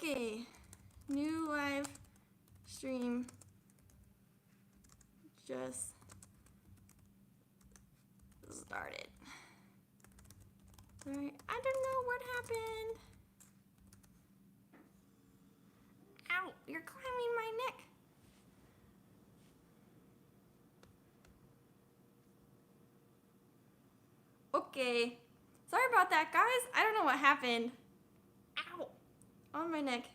Okay, new live stream just started. Sorry, I don't know what happened. Ow, you're climbing my neck. Okay, sorry about that, guys. I don't know what happened. Ow, on my neck.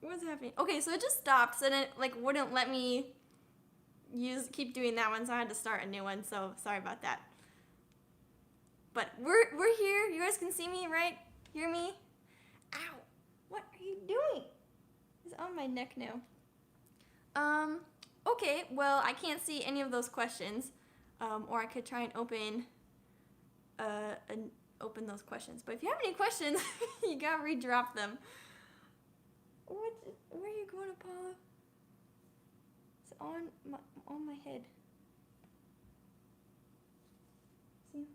What's happening? Okay, so it just stopped, so it like wouldn't let me keep doing that one, so I had to start a new one. So sorry about that. But we're here. You guys can see me, right? Hear me? Ow! What are you doing? It's on my neck now. Okay. Well, I can't see any of those questions, or I could try and open those questions. But if you have any questions, you gotta redrop them. Where are you going, Apollo? It's on my head. See?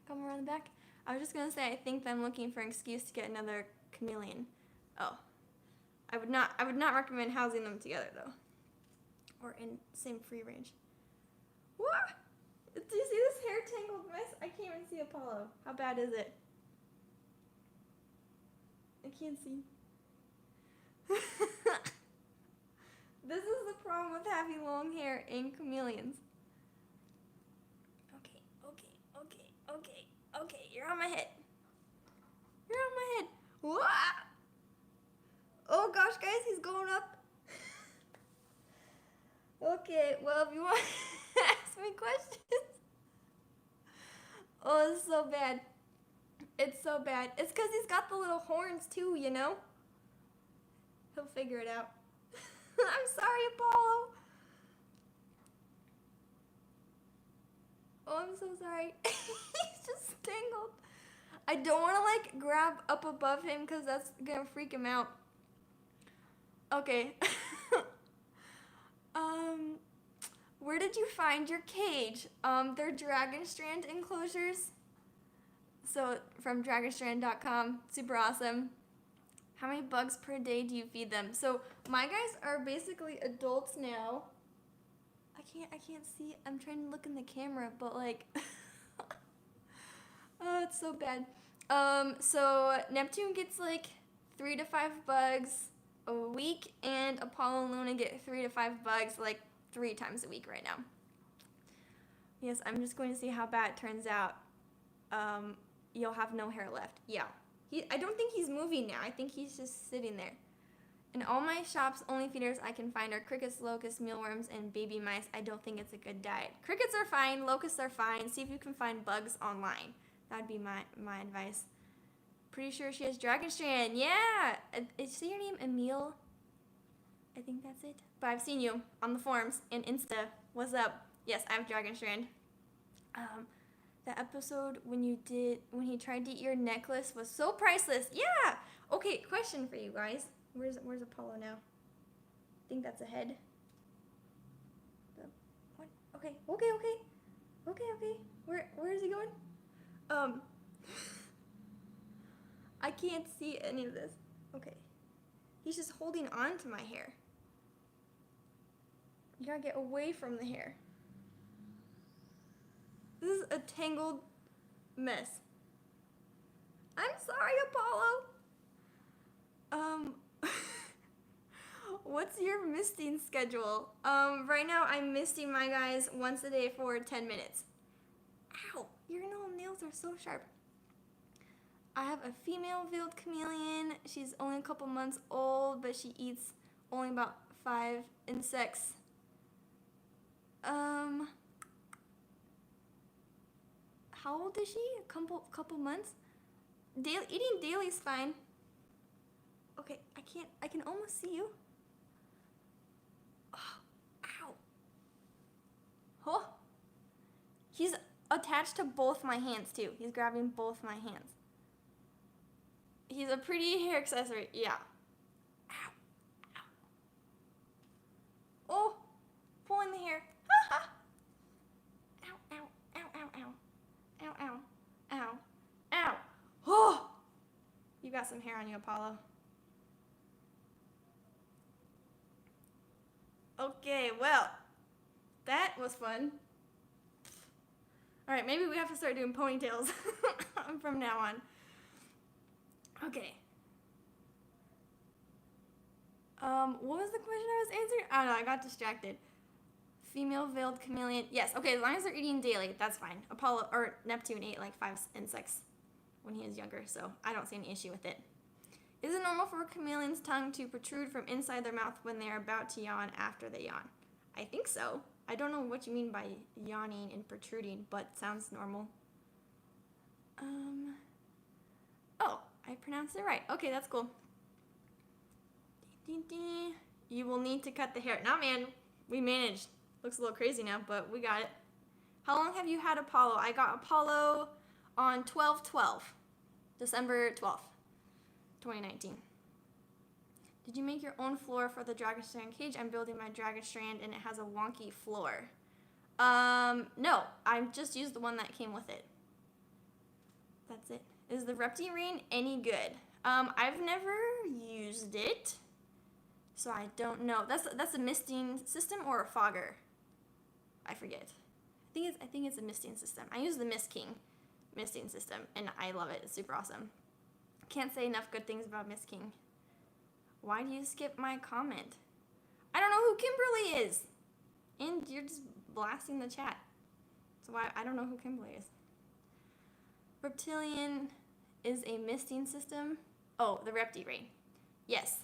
Come around the back. I was just gonna say I think I'm looking for an excuse to get another chameleon. Oh. I would not recommend housing them together though. Or in same free range. What? Do you see this hair tangled mess? I can't even see Apollo. How bad is it? I can't see. This is the problem with having long hair in chameleons. Okay, you're on my head. You're on my head. What? Oh gosh, guys, he's going up. Okay, well, if you want to ask me questions. Oh, it's so bad. It's so bad. It's because he's got the little horns too, you know? He'll figure it out. I'm sorry, Apollo. Oh, I'm so sorry. He's just tangled. I don't want to like grab up above him because that's gonna freak him out. Okay. Where did you find your cage? They're dragon strand enclosures. So from dragonstrand.com, super awesome. How many bugs per day do you feed them? So my guys are basically adults now. I can't see. I'm trying to look in the camera, but like, oh, it's so bad. So Neptune gets like 3 to 5 bugs a week, and Apollo and Luna get 3 to 5 bugs like 3 times a week right now. Yes, I'm just going to see how bad it turns out. You'll have no hair left. Yeah. I don't think he's moving now. I think he's just sitting there. In all my shops, only feeders I can find are crickets, locusts, mealworms, and baby mice. I don't think it's a good diet. Crickets are fine. Locusts are fine. See if you can find bugs online. That'd be my advice. Pretty sure she has dragon strand. Yeah. Is your name Emil? I think that's it. But I've seen you on the forums and Insta. What's up? Yes, I have dragon strand. The episode when he tried to eat your necklace was so priceless. Yeah. Okay, question for you guys. Where's Apollo now? I think that's a head. What? Okay. Where is he going? I can't see any of this. Okay. He's just holding on to my hair. You gotta get away from the hair. This is a tangled mess. I'm sorry, Apollo. What's your misting schedule? Right now I'm misting my guys once a day for 10 minutes. Ow, your little nails are so sharp. I have a female veiled chameleon. She's only a couple months old, but she eats only about 5 insects. How old is she? A couple months? Eating daily is fine. Okay, I can almost see you. Oh, ow. Oh. He's attached to both my hands too. He's grabbing both my hands. He's a pretty hair accessory, yeah. Ow. Ow. Oh, pulling the hair. Ha ha. Ow, ow, ow, ow, ow. Ow, ow, ow, ow. Oh! You got some hair on you, Apollo. Okay, well, that was fun. All right, maybe we have to start doing ponytails from now on. Okay. What was the question I was answering? I don't know, I got distracted. Female veiled chameleon. Yes, okay, as long as they're eating daily, that's fine. Apollo or Neptune ate like 5 insects when he was younger, so I don't see any issue with it. Is it normal for a chameleon's tongue to protrude from inside their mouth when they are about to yawn after they yawn? I think so. I don't know what you mean by yawning and protruding, but sounds normal. Oh, I pronounced it right. Okay, that's cool. You will need to cut the hair. Nah, man, we managed. Looks a little crazy now, but we got it. How long have you had Apollo? I got Apollo on 12/12, December 12th, 2019. Did you make your own floor for the dragon strand cage? I'm building my dragon strand and it has a wonky floor. No, I just used the one that came with it. That's it. Is the Repti Rain any good? I've never used it, so I don't know. That's a misting system or a fogger? I forget. I think it's a misting system. I use the Mist King misting system, and I love it. It's super awesome. Can't say enough good things about Mist King. Why do you skip my comment? I don't know who Kimberly is, and you're just blasting the chat. So I don't know who Kimberly is. Reptilian is a misting system. Oh, the Repti Rain. Yes.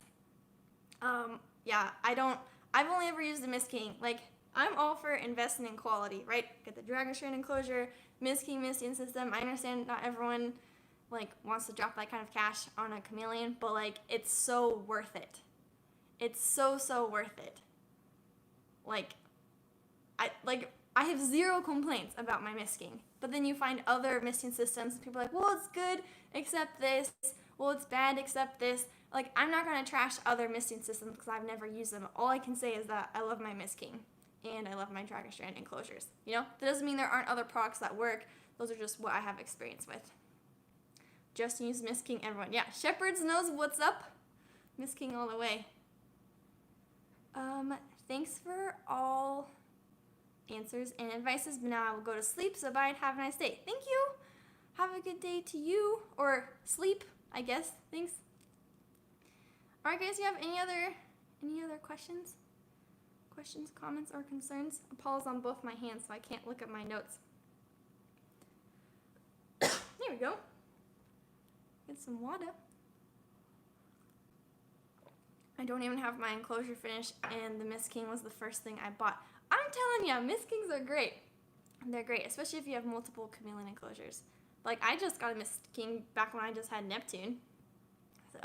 Yeah, I've only ever used the Mist King. Like, I'm all for investing in quality, right? Get the Dragon Strand Enclosure, Mist King misting system. I understand not everyone, like, wants to drop that kind of cash on a chameleon, but, like, it's so worth it. It's so worth it. I have zero complaints about my Mist King. But then you find other misting systems, and people are like, well, it's good, except this. Well, it's bad, except this. Like, I'm not going to trash other misting systems because I've never used them. All I can say is that I love my Mist King, and I love my Dragon Strand Enclosures. You know, that doesn't mean there aren't other products that work. Those are just what I have experience with. Just use Mist King, everyone. Yeah, Shepherds knows what's up. Mist King all the way. Thanks for all answers and advices, but now I will go to sleep, so bye and have a nice day. Thank you. Have a good day to you, or sleep, I guess. Thanks. All right, guys, you have any other questions? Questions, comments, or concerns? Apollo's on both my hands, so I can't look at my notes. There we go. Get some water. I don't even have my enclosure finished, and the Mist King was the first thing I bought. I'm telling you, Mist Kings are great. They're great, especially if you have multiple chameleon enclosures. Like, I just got a Mist King back when I just had Neptune. So,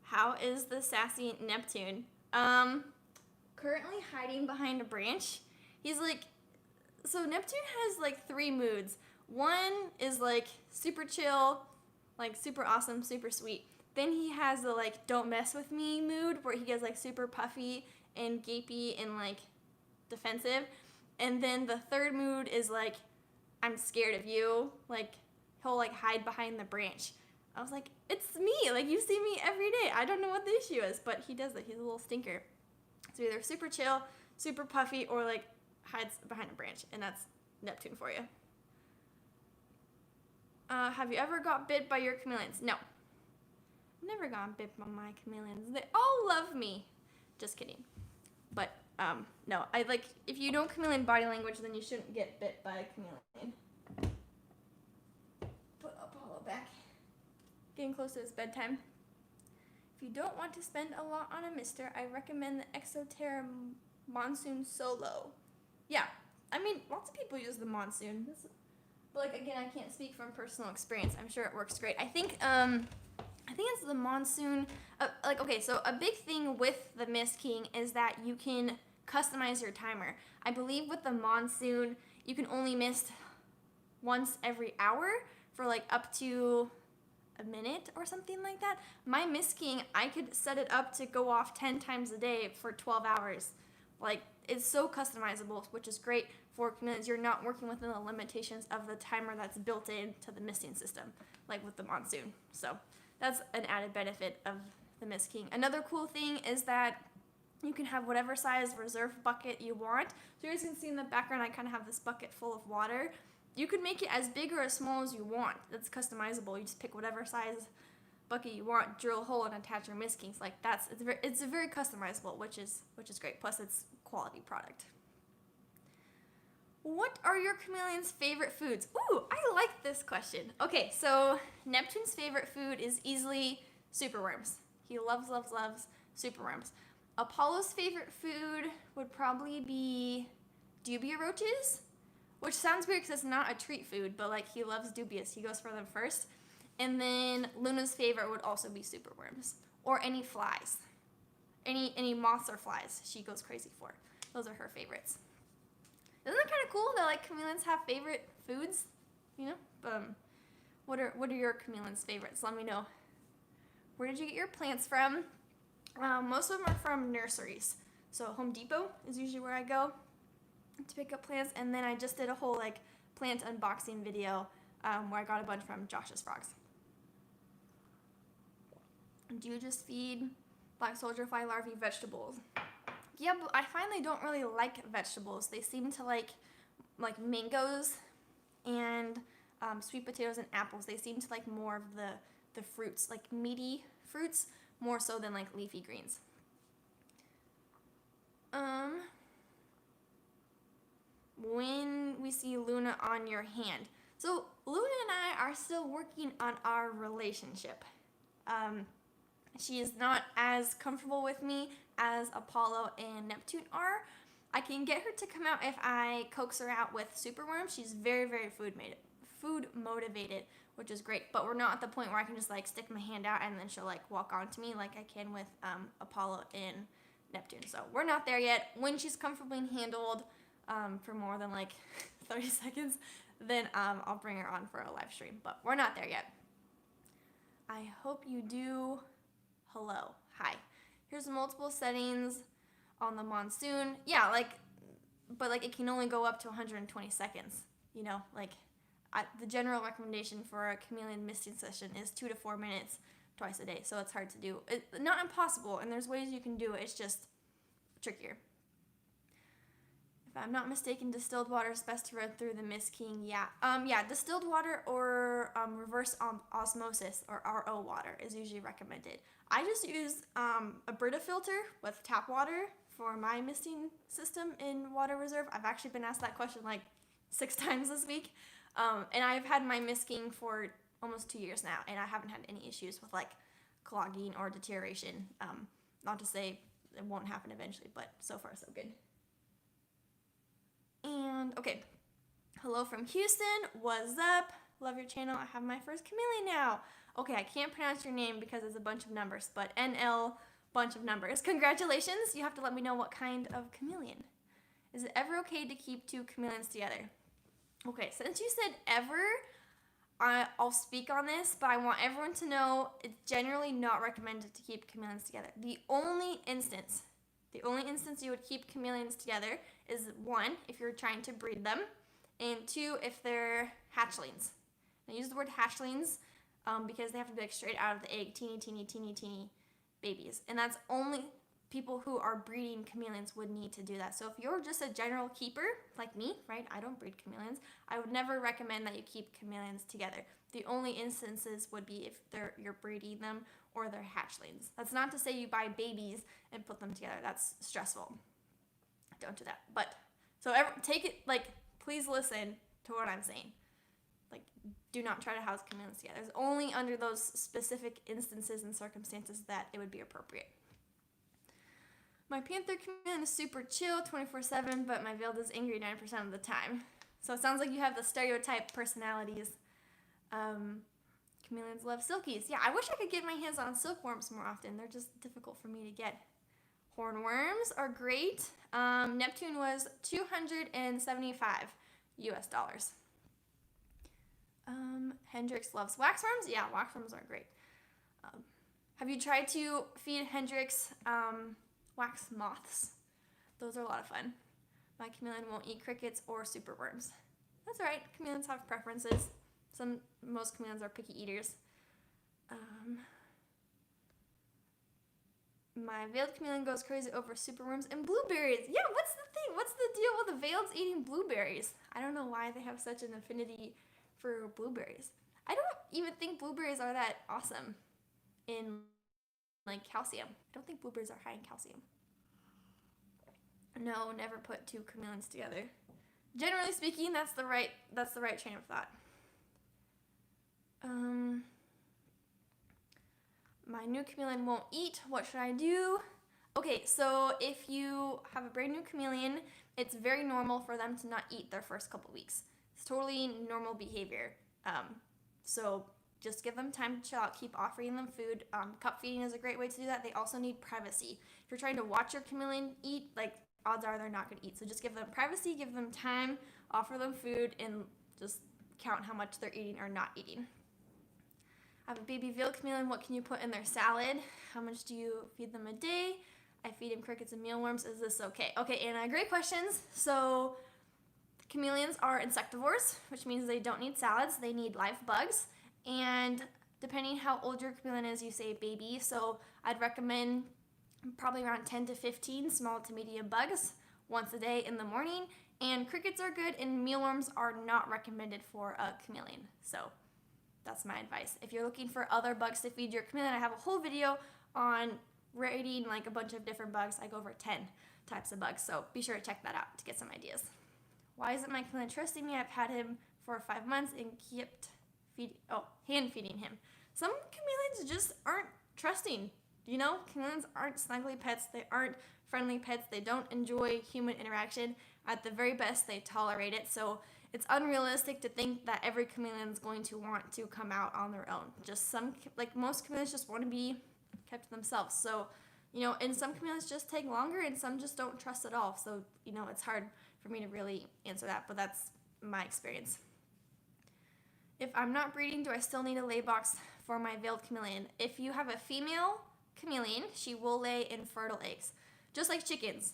how is the sassy Neptune? Currently hiding behind a branch. He's like, so Neptune has like 3 moods. One is like super chill, like super awesome, super sweet. Then he has the like don't mess with me mood where he gets like super puffy and gapey and like defensive. And then the third mood is like I'm scared of you. Like he'll like hide behind the branch. I was like, it's me. Like you see me every day. I don't know what the issue is, but he does it. He's a little stinker. So either super chill, super puffy, or like hides behind a branch, and that's Neptune for you. Have you ever got bit by your chameleons? No. Never gotten bit by my chameleons. They all love me. Just kidding. But, no. If you know chameleon body language, then you shouldn't get bit by a chameleon. Put Apollo back. Getting close to his bedtime. If you don't want to spend a lot on a mister, I recommend the Exoterra Monsoon Solo. Yeah. I mean, lots of people use the Monsoon. But, like, again, I can't speak from personal experience. I'm sure it works great. I think it's the Monsoon. So a big thing with the Mist King is that you can customize your timer. I believe with the Monsoon, you can only mist once every hour for like up to a minute or something like that. My Mist King, I could set it up to go off 10 times a day for 12 hours. Like, it's so customizable, which is great for chameleons. You're not working within the limitations of the timer that's built into the misting system, like with the Monsoon. So that's an added benefit of the Mist King. Another cool thing is that you can have whatever size reserve bucket you want. So you guys can see in the background, I kind of have this bucket full of water. You can make it as big or as small as you want. That's customizable. You just pick whatever size bucket you want, drill a hole, and attach your Mist Kings. Like it's very customizable, which is great. Plus, it's quality product. What are your chameleon's favorite foods? Ooh, I like this question. Okay, so Neptune's favorite food is easily superworms. He loves superworms. Apollo's favorite food would probably be dubia roaches, which sounds weird because it's not a treat food, but like he loves dubias. He goes for them first. And then Luna's favorite would also be superworms or any flies. Any moths or flies she goes crazy for. Those are her favorites. Isn't that kind of cool that like chameleons have favorite foods? You know? What are your chameleons' favorites? Let me know. Where did you get your plants from? Most of them are from nurseries. So Home Depot is usually where I go to pick up plants. And then I just did a whole like plant unboxing video where I got a bunch from Josh's Frogs. Do you just feed black soldier fly larvae vegetables? Yeah, but I find they don't really like vegetables. They seem to like mangoes and sweet potatoes and apples. They seem to like more of the fruits, like meaty fruits, more so than like leafy greens. When we see Luna on your hand. So Luna and I are still working on our relationship. She is not as comfortable with me as Apollo and Neptune are. I can get her to come out if I coax her out with superworms. She's very food motivated, which is great. But we're not at the point where I can just like stick my hand out and then she'll like walk onto me like I can with Apollo and Neptune. So we're not there yet. When she's comfortably handled for more than like 30 seconds, then I'll bring her on for a live stream. But we're not there yet. I hope you do. Hello. Hi. Here's multiple settings on the monsoon. Yeah, but it can only go up to 120 seconds. You know, the general recommendation for a chameleon misting session is 2 to 4 minutes twice a day. So it's hard to do. It's not impossible, and there's ways you can do it. It's just trickier. If I'm not mistaken, distilled water is best to run through the Mist King. Yeah. Distilled water or reverse osmosis or RO water is usually recommended. I just use a Brita filter with tap water for my misting system in water reserve. I've actually been asked that question like 6 times this week. And I've had my Mist King for almost 2 years now, and I haven't had any issues with like clogging or deterioration. Not to say it won't happen eventually, but so far so good. And okay, hello from Houston. What's up? Love your channel. I have my first chameleon now. Okay, I can't pronounce your name because it's a bunch of numbers, but NL bunch of numbers. Congratulations. You have to let me know what kind of chameleon. Is it ever okay to keep 2 chameleons together? Okay, since you said ever, I'll speak on this, but I want everyone to know it's generally not recommended to keep chameleons together. The only instance you would keep chameleons together is 1, if you're trying to breed them, and 2, if they're hatchlings. I use the word hatchlings because they have to be like straight out of the egg, teeny babies. And that's only people who are breeding chameleons would need to do that. So if you're just a general keeper, like me, right? I don't breed chameleons. I would never recommend that you keep chameleons together. The only instances would be if you're breeding them or they're hatchlings. That's not to say you buy babies and put them together. That's stressful. Don't do that. But so take it please listen to what I'm saying. Do not try to house chameleons together. It's only under those specific instances and circumstances that it would be appropriate. My panther chameleon is super chill 24/7, but my veiled is angry 9% of the time. So it sounds like you have the stereotype personalities. Chameleons love silkies. Yeah, I wish I could get my hands on silkworms more often. They're just difficult for me to get. Hornworms are great. Neptune was $275 US. Hendrix loves waxworms. Yeah, waxworms are great. Have you tried to feed Hendrix wax moths? Those are a lot of fun. My chameleon won't eat crickets or superworms. That's all right. Chameleons have preferences. Most chameleons are picky eaters. My veiled chameleon goes crazy over superworms and blueberries. Yeah, what's the thing? What's the deal with the veileds eating blueberries? I don't know why they have such an affinity for blueberries. I don't even think blueberries are that awesome in like calcium. I don't think blueberries are high in calcium. No, never put two chameleons together. Generally speaking, that's the right train of thought. My new chameleon won't eat. What should I do? Okay, so if you have a brand new chameleon, it's very normal for them to not eat their first couple weeks. It's totally normal behavior. So just give them time to chill out. Keep offering them food. Cup feeding is a great way to do that. They also need privacy. If you're trying to watch your chameleon eat, like odds are they're not going to eat. So just give them privacy, give them time, offer them food, and just count how much they're eating or not eating. I have a baby veal chameleon. What can you put in their salad? How much do you feed them a day? I feed him crickets and mealworms. Is this okay? Okay, Anna, great questions. So chameleons are insectivores, which means they don't need salads. They need live bugs. And depending how old your chameleon is, you say baby. So I'd recommend probably around 10 to 15 small to medium bugs once a day in the morning. And crickets are good, and mealworms are not recommended for a chameleon. So that's my advice. If you're looking for other bugs to feed your chameleon, I have a whole video on rating like a bunch of different bugs. I go over 10 types of bugs, so be sure to check that out to get some ideas. Why isn't my chameleon trusting me? I've had him for 5 months and kept hand feeding him. Some chameleons just aren't trusting. You know, chameleons aren't snuggly pets. They aren't friendly pets. They don't enjoy human interaction. At the very best, they tolerate it. So it's unrealistic to think that every chameleon is going to want to come out on their own. Just most chameleons just want to be kept to themselves. So, and some chameleons just take longer and some just don't trust at all. So, it's hard for me to really answer that, but that's my experience. If I'm not breeding, do I still need a lay box for my veiled chameleon? If you have a female chameleon, she will lay infertile eggs. Just like chickens.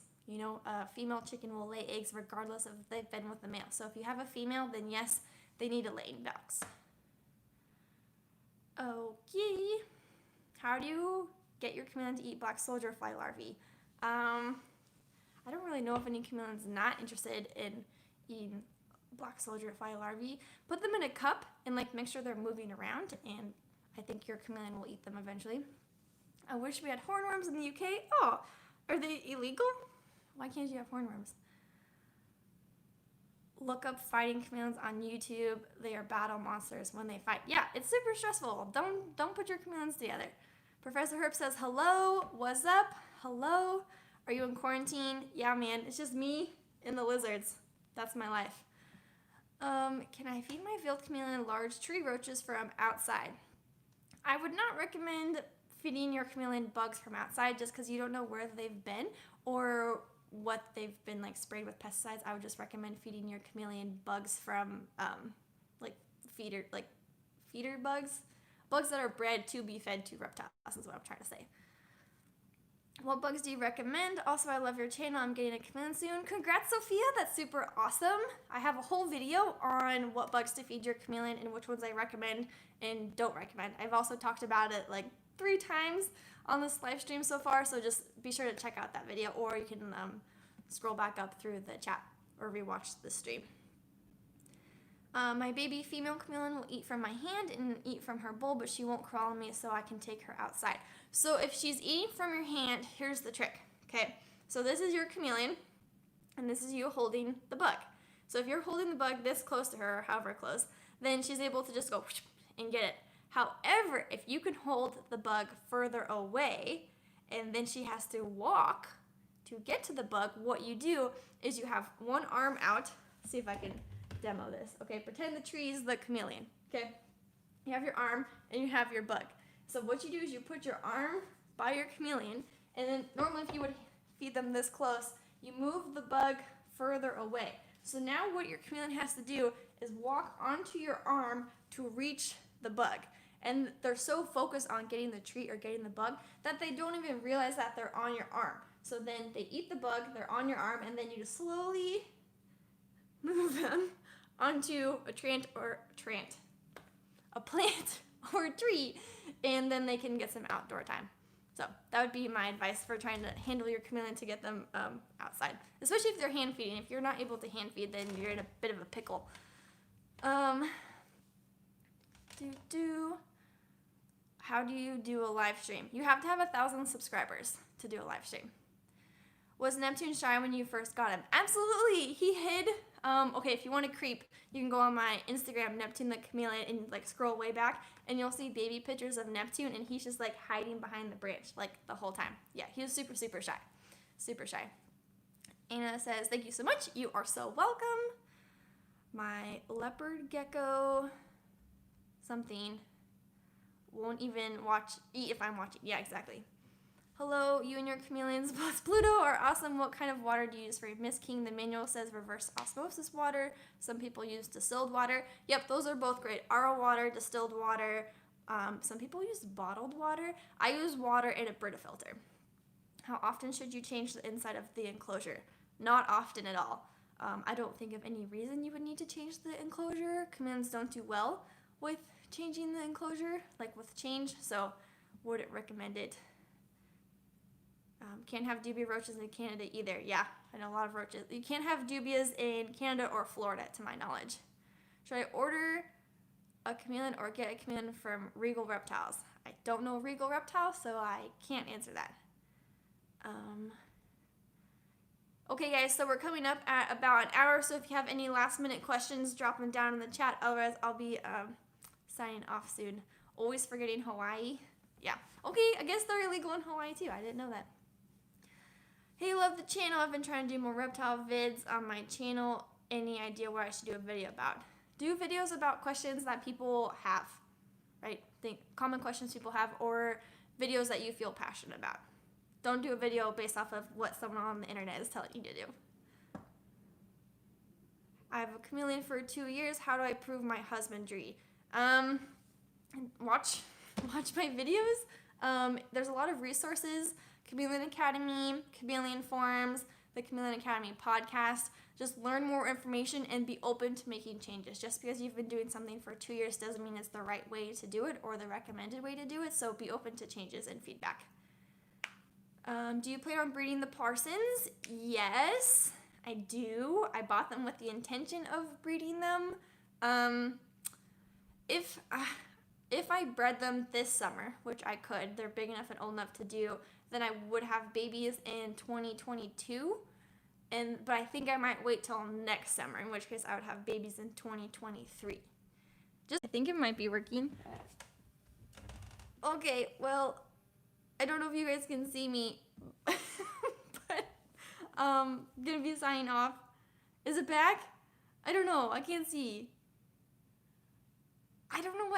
A female chicken will lay eggs regardless of if they've been with the male. So if you have a female, then yes, they need a laying box. Okay. How do you get your chameleon to eat black soldier fly larvae? I don't really know if any chameleon's not interested in eating black soldier fly larvae. Put them in a cup and make sure they're moving around, and I think your chameleon will eat them eventually. I wish we had hornworms in the UK. Oh, are they illegal? Why can't you have hornworms? Look up fighting chameleons on YouTube. They are battle monsters when they fight. Yeah, it's super stressful. Don't put your chameleons together. Professor Herb says, hello, what's up? Hello, are you in quarantine? Yeah, man, it's just me and the lizards. That's my life. Can I feed my veiled chameleon large tree roaches from outside? I would not recommend feeding your chameleon bugs from outside just because you don't know where they've been or what they've been sprayed with pesticides. I would just recommend feeding your chameleon bugs from feeder bugs that are bred to be fed to reptiles is what I'm trying to say. What bugs do you recommend? Also, I love your channel. I'm getting a chameleon soon. Congrats, Sophia. That's super awesome. I have a whole video on what bugs to feed your chameleon and which ones I recommend and don't recommend. I've also talked about it 3 times on this live stream so far, so just be sure to check out that video, or you can scroll back up through the chat or rewatch the stream. My baby female chameleon will eat from my hand and eat from her bowl, but she won't crawl on me, so I can take her outside. So if she's eating from your hand, here's the trick. Okay, so this is your chameleon, and this is you holding the bug. So if you're holding the bug this close to her, or however close, then she's able to just go and get it. However, if you can hold the bug further away, and then she has to walk to get to the bug, what you do is you have one arm out. Let's see if I can demo this. Okay, pretend the tree is the chameleon. Okay, you have your arm and you have your bug. So what you do is you put your arm by your chameleon, and then normally if you would feed them this close, you move the bug further away. So now what your chameleon has to do is walk onto your arm to reach the bug. And they're so focused on getting the treat or getting the bug that they don't even realize that they're on your arm. So then they eat the bug, they're on your arm, and then you just slowly move them onto a plant or a tree, and then they can get some outdoor time. So that would be my advice for trying to handle your chameleon to get them outside, especially if they're hand feeding. If you're not able to hand feed, then you're in a bit of a pickle. How do you do a live stream? You have to have 1,000 subscribers to do a live stream. Was Neptune shy when you first got him? Absolutely. He hid. Okay, if you want to creep, you can go on my Instagram, Neptune the Chameleon, and like scroll way back, and you'll see baby pictures of Neptune, and he's just like hiding behind the branch like the whole time. Yeah, he was super, super shy. Super shy. Anna says, thank you so much. You are so welcome. My leopard gecko something won't even eat if I'm watching. Yeah, exactly. Hello, you and your chameleons plus Pluto are awesome. What kind of water do you use for Miss King? The manual says reverse osmosis water. Some people use distilled water. Yep, those are both great. RO water, distilled water. Some people use bottled water. I use water in a Brita filter. How often should you change the inside of the enclosure? Not often at all. I don't think of any reason you would need to change the enclosure. Chameleons don't do well with changing the enclosure, like with change, so wouldn't recommend it. Can't have dubia roaches in Canada either. Yeah, I know a lot of roaches. You can't have dubias in Canada or Florida, to my knowledge. Should I order a chameleon or get a chameleon from Regal Reptiles? I don't know Regal Reptiles, so I can't answer that. Okay, guys, so we're coming up at about an hour, so if you have any last-minute questions, drop them down in the chat. Otherwise, I'll be signing off soon. Always forgetting Hawaii. Yeah. Okay, I guess they're illegal in Hawaii, too. I didn't know that. Hey, love the channel. I've been trying to do more reptile vids on my channel. Any idea what I should do a video about? Do videos about questions that people have, right? Think common questions people have, or videos that you feel passionate about. Don't do a video based off of what someone on the internet is telling you to do. I have a chameleon for 2 years. How do I prove my husbandry? Watch my videos. There's a lot of resources. Chameleon Academy, Chameleon Forums, the Chameleon Academy podcast. Just learn more information and be open to making changes. Just because you've been doing something for 2 years doesn't mean it's the right way to do it or the recommended way to do it, so be open to changes and feedback. Do you plan on breeding the Parsons? Yes, I do. I bought them with the intention of breeding them. If I bred them this summer, which I could, they're big enough and old enough to do, then I would have babies in 2022. But I think I might wait till next summer, in which case I would have babies in 2023. I think it might be working. Okay, well, I don't know if you guys can see me, but gonna be signing off. Is it back? I don't know. I can't see. I don't know what